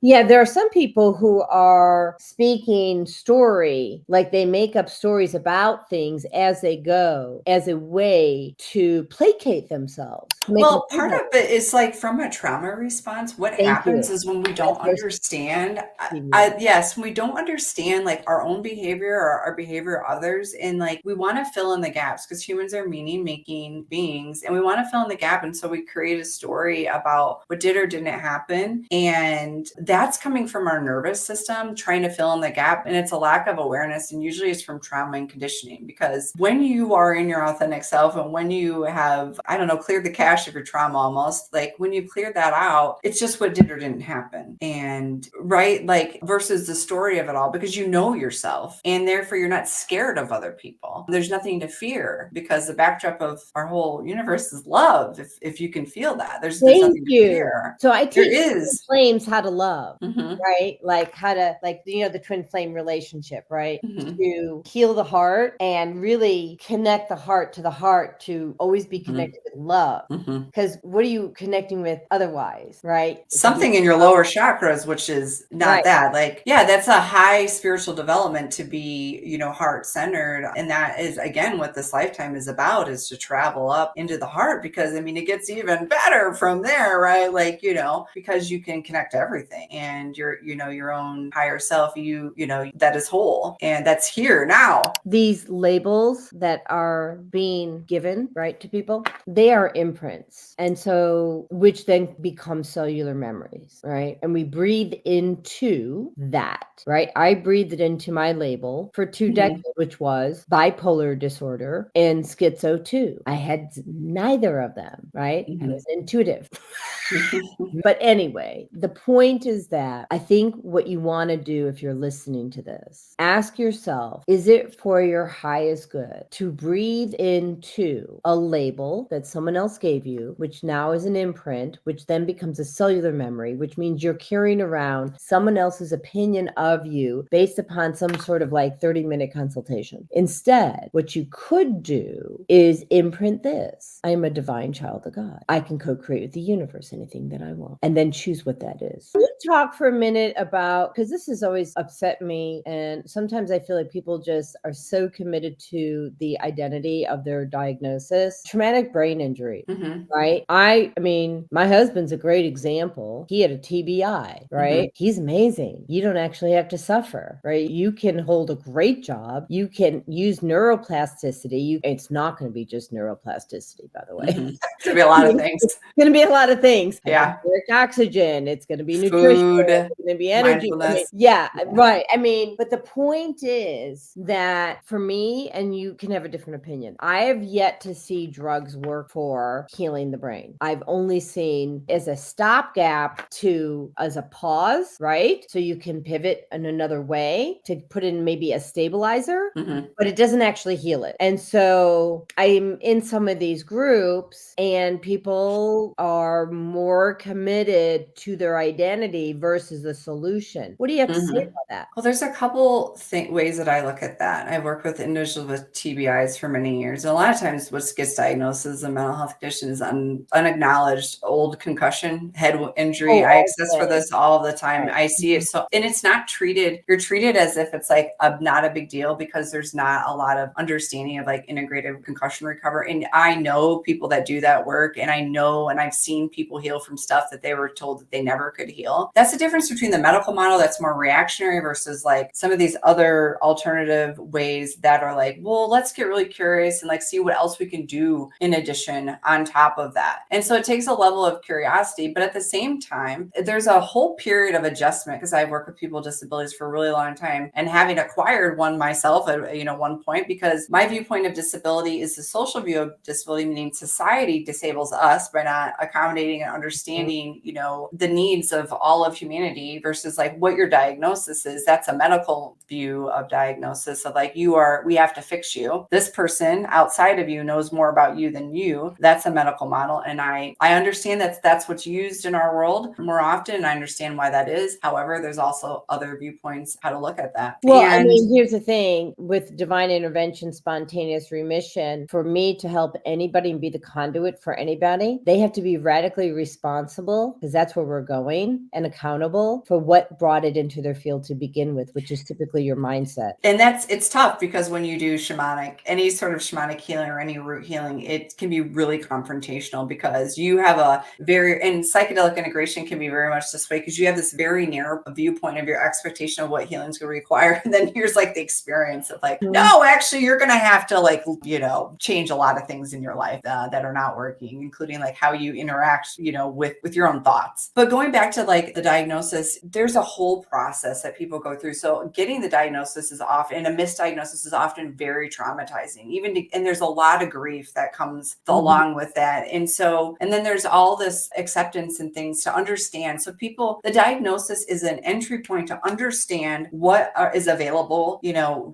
Yeah, there are some people who are speaking story, like they make up stories about things as they go, as a way to placate themselves. Well, part of it is like from a trauma response. What Thank happens you. is when we That's don't very understand, specific. yes, when we don't understand like our own behavior or our behavior of others, and like we want to fill in the gaps because humans are meaning making beings and we want to fill in the gap. And so we create a story about what did or didn't happen. And that's coming from our nervous system trying to fill in the gap. And it's a lack of awareness. And usually it's from trauma and conditioning because when you are in your authentic self and when you have, I don't know, cleared the cache of your trauma almost, like when you cleared that out, it's just what did or didn't happen. And right, like versus the story of it all, because you know yourself and therefore you're not scared of other people. There's nothing to fear because the backdrop of our whole universe is love. If you can feel that, there's Thank nothing to you. fear. So I There teach is. flames how to love, Mm-hmm. right? Like how to, like, the twin flame relationship, right? Mm-hmm. To heal the heart and really connect the heart to the heart to always be connected with love. Mm-hmm. Because what are you connecting with otherwise, right? It could be Something in your lower chakras, which is not right. that. Like, yeah, that's a high spiritual development to be, heart centered. And that is, again, what this lifetime is about, is to travel up into the heart because, I mean, it gets even better from there, right? Like, because you can connect to everything and your own higher self, that is whole and that's here now. These labels that are being given, right, to people, they are imprints. And so, which then become cellular memories, right? And we breathe into that, right? I breathed into my label for 2 decades, which was bipolar disorder and schizo 2. I had neither of them, right? I was intuitive. But anyway, the point is that I think what you want to do if you're listening to this, ask yourself, is it for your highest good to breathe into a label that someone else gave you, which now is an imprint, which then becomes a cellular memory, which means you're carrying around someone else's opinion of you based upon some sort of like 30-minute consultation. Instead, what you could do is imprint this. I am a divine child of God. I can co-create with the universe anything that I want, and then choose what that is. Can you talk for a minute about, because this has always upset me, and sometimes I feel like people just are so committed to the identity of their diagnosis, traumatic brain injury. Right. I mean, my husband's a great example. He had a TBI, right? He's amazing. You don't actually have to suffer, right? You can hold a great job. You can use neuroplasticity. It's not going to be just neuroplasticity, by the way. It's gonna be a lot of things. It's going to be a lot of things. Yeah. Hyperbaric oxygen. It's going to be nutrition. Food, It's going to be energy. I mean, mindfulness. yeah, right. I mean, but the point is that for me, and you can have a different opinion, I have yet to see drugs work for healing the brain. I've only seen as a stopgap as a pause, right? So you can pivot in another way to put in maybe a stabilizer, but it doesn't actually heal it. And so I'm in some of these groups and people are more committed to their identity versus the solution. What do you have to say about that? Well, there's a couple ways that I look at that. I've worked with individuals with TBIs for many years. And a lot of times what gets diagnosed as a mental health condition is unacknowledged old concussion, head injury. I access for this all the time. Right. I see it. So, and it's not treated, you're treated as if it's like not a big deal because there's not a lot of understanding of like integrative concussion recovery. And I know people that do that work, and I know, and I've seen people heal from stuff that they were told that they never could heal. That's the difference between the medical model that's more reactionary versus like some of these other alternative ways that are like, well, let's get really curious and like see what else we can do in addition on top of that. And so it takes a level of curiosity, but at the same time, there's a whole period of adjustment because I work with people with disabilities for a really long time and having acquired one myself at one point, because my viewpoint of disability is the social view of disability, meaning society disables us by not accommodating and understanding, the needs of all of humanity versus like what your diagnosis is. That's a medical view of diagnosis of like, we have to fix you. This person outside of you knows more about you than you. That's a medical model. And I understand that's what's used in our world more often. And I understand why that is. However, there's also other viewpoints how to look at that. Well, I mean, here's the thing with divine intervention, spontaneous remission, for me to help anybody and be the conduit for anybody, they have to be radically responsible, because that's where we're going, and accountable for what brought it into their field to begin with, which is typically your mindset. And it's tough because when you do any sort of shamanic healing or any root healing, it can be really confrontational because you have and psychedelic integration can be very much this way because you have this very narrow viewpoint of your expectation of what healing is going to require. And then here's like the experience of like, no, actually, you're going to have to like, change a lot of things in your life that are not working, including like how you interact, with your own thoughts. But going back to like the diagnosis, there's a whole process that people go through. So getting the diagnosis is often, and a misdiagnosis is often very traumatizing, and there's a lot of grief that comes along with that. And then there's all this acceptance and things to understand. So the diagnosis is an entry point to understand what is available,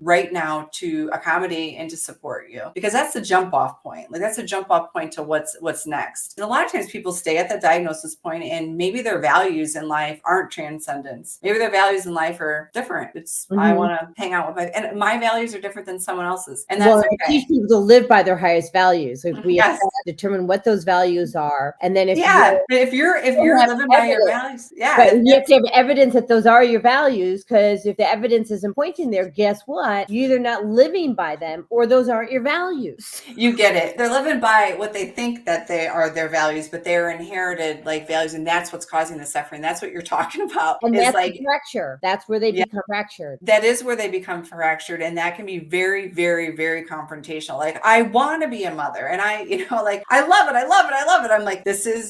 right now to accommodate and to support you, because that's the jump off point. Like that's a jump off point to what's next. And a lot of times people stay at that diagnosis point and maybe their values in life aren't transcendence. Maybe their values in life are different. It's I want to hang out with my values are different than someone else's. And that's okay. Teach people to live by their highest values. So if we have to determine what those values are, and then if you're living by your values, right, you have to have evidence that those are your values, because if the evidence isn't pointing there, guess what? You're either not living by them or those aren't your values. You get it. They're living by what they think that they are their values, but they're inherited like values, and that's what's causing the suffering. That's what you're talking about. And that's like fracture. That's where they become fractured. That is where they become fractured, and that can be very, very, very confrontational. Like, I want to be a mother, and I love it. I love it. I'm like,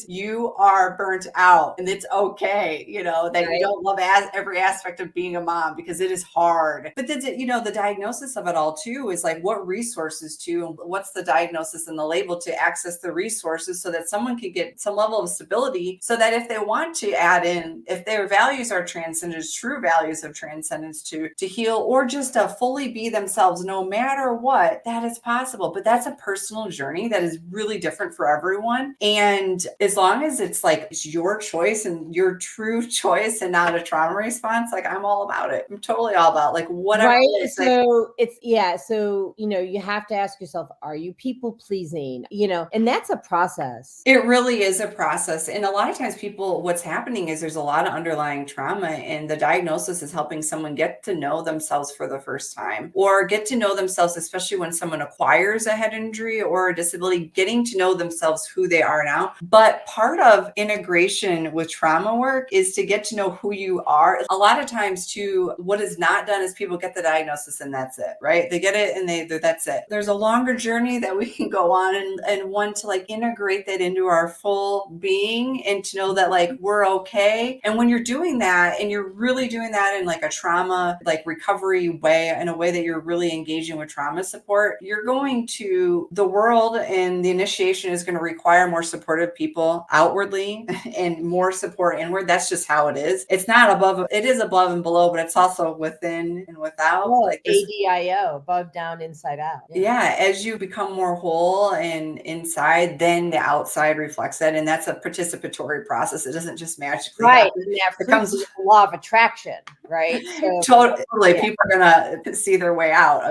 you are burnt out, and it's okay, that you don't love every aspect of being a mom, because it is hard. But the diagnosis of it all too is like, what resources what's the diagnosis and the label to access the resources so that someone can get some level of stability, so that if they want to add in, if their values are transcendence, true values of transcendence to heal, or just to fully be themselves no matter what, that is possible. But that's a personal journey that is really different for everyone. And as long as it's like it's your choice and your true choice and not a trauma response, like I'm all about it. I'm totally all about like whatever. Right. So you have to ask yourself, are you people pleasing? And that's a process. It really is a process. And a lot of times what's happening is there's a lot of underlying trauma, and the diagnosis is helping someone get to know themselves for the first time, or get to know themselves, especially when someone acquires a head injury or a disability, getting to know themselves, who they are now. But part of integration with trauma work is to get to know who you are. A lot of times too, what is not done is people get the diagnosis and that's it, right? They get it and that's it. There's a longer journey that we can go on, and one to like integrate that into our full being, and to know that like we're okay. And when you're doing that, and you're really doing that in like a trauma like recovery way, in a way that you're really engaging with trauma support, you're going to the world, and the initiation is going to require more supportive people outwardly and more support inward. That's just how it is. It's not above, it is above and below, but it's also within and without. Like ADIO, above, down, inside out. Yeah, as you become more whole and inside, then the outside reflects that, and that's a participatory process. It doesn't just magically happen. It comes with the law of attraction, right? So, totally, people are gonna see their way out.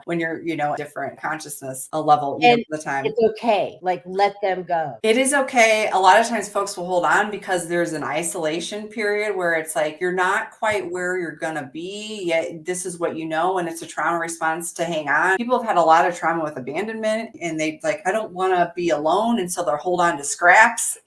When you're a different consciousness, a level and the time. It's okay. Like, let them go. It is okay. A lot of times, folks will hold on because there's an isolation period where it's like you're not quite where you're gonna be yet. This is what and it's a trauma response to hang on. People have had a lot of trauma with abandonment, and they like, I don't want to be alone, and so they'll hold on to scraps,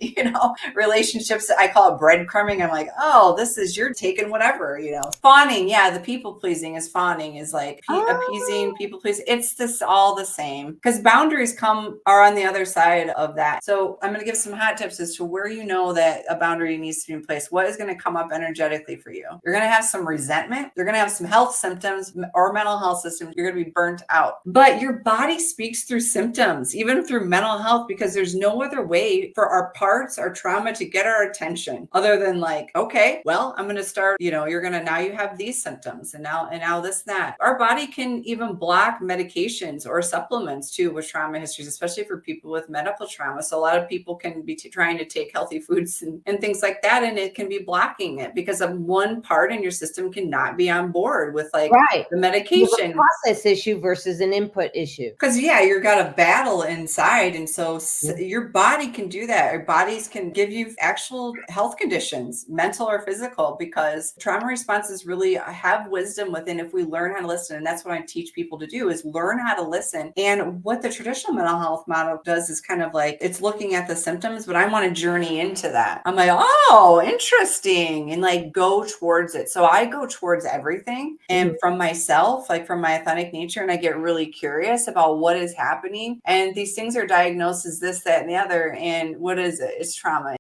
relationships. I call it breadcrumbing. I'm like, oh, you're taking whatever, fawning. Yeah, the people pleasing is fawning, is like appeasing, people pleasing. It's all the same, because boundaries are on the other side of that. So I'm going to give some hot tips as to where that a boundary needs to be in place. What is going to come up energetically for you? You're going to have some resentment. You're going to have some health symptoms or mental health systems. You're going to be burnt out. But your body speaks through symptoms, even through mental health, because there's no other way for our parts, our trauma, to get our attention other than like, okay, well, I'm going to start, you're going to now you have these symptoms, and now this and that. Our body can even block medications or supplements too with trauma histories, especially for people with medical trauma. So a lot of people can be trying to take healthy foods and things like that, and it can be blocking it because of one part in your system cannot be on board with like Right. the You have medication. a process issue versus an input issue. Because you've got a battle inside, and so your body can do that. Your bodies can give you actual health conditions, mental or physical, because trauma responses really have wisdom within if we learn how to listen. And that's what I teach people to do, is learn how to listen. And what the traditional mental health model does is kind of like, it's looking at the symptoms, but I want to journey into that. I'm like, oh, interesting, and like go towards it. So I go towards everything, and from myself, like from my authentic nature, and I get really curious about what is happening. And these things are diagnosed as this, that, and the other. And what is it? It's trauma.